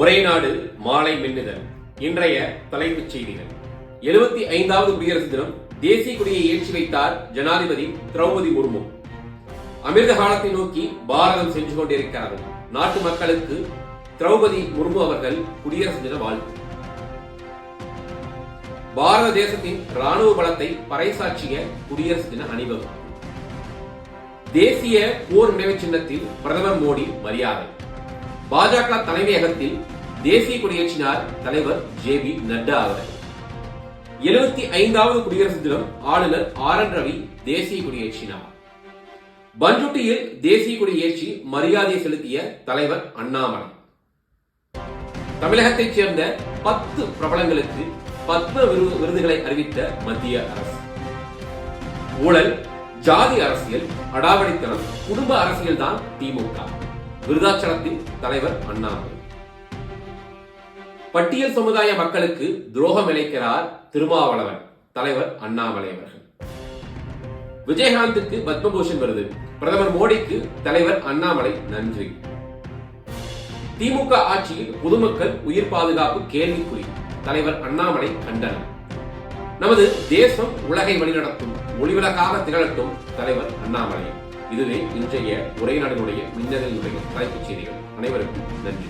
ஒரே நாடு மாலை மின்னுதல். இன்றைய தலைப்புச் செய்திகள். 75வது குடியரசு தினம். தேசிய கொடியை ஏற்றி வைத்தார் ஜனாதிபதி திரௌபதி முர்மு. அமிர்த காலத்தை நோக்கி பாரதம் சென்று கொண்டிருக்கிறது. நாட்டு மக்களுக்கு திரௌபதி முர்மு அவர்கள் குடியரசு தின வாழ்த்து. பாரத தேசத்தின் ராணுவ பலத்தை பறைசாற்றிய குடியரசு தின அணிவகுப்பு. தேசிய போர் நினைவு சின்னத்தில் பிரதமர் மோடி மரியாதை. பாஜக தலைமையகத்தில் தேசிய கொடியேற்றினார் தலைவர் JB நட்டா அவர்கள். 75வது குடியரசு தினம். ஆளுநர் RN ரவி தேசிய கொடியேற்றினார். பஞ்சுட்டியில் தேசிய கொடியேற்றி மரியாதை செலுத்திய தலைவர் அண்ணாமலை. தமிழகத்தைச் சேர்ந்த 10 பிரபலங்களுக்கு பத்ம விருதுகளை அறிவித்த மத்திய அரசு. ஊழல், ஜாதி அரசியல், அடாவடித்தனம், குடும்ப அரசியல் தான் திமுக. விருதாச்சலத்தில் தலைவர் அண்ணாமலை. பட்டியல் சமுதாய மக்களுக்கு துரோகம் இழைக்கிறார் திருமாவளவன். தலைவர் அண்ணாமலை அவர்கள். விஜயகாந்துக்கு பத்மபூஷன் விருது. பிரதமர் மோடிக்கு தலைவர் அண்ணாமலை நன்றி. திமுக ஆட்சியில் பொதுமக்கள் உயிர் பாதுகாப்பு கேள்விக்குறி. தலைவர் அண்ணாமலை கண்டனம். நமது தேசம் உலகை வழிநடத்தும் ஒளிவிளக்காக திகழட்டும். தலைவர் அண்ணாமலை. இதுவே இன்றைய ஒரே நாடினுடைய மின்னலினுடைய தலைப்புச் செய்திகள். அனைவருக்கும் நன்றி.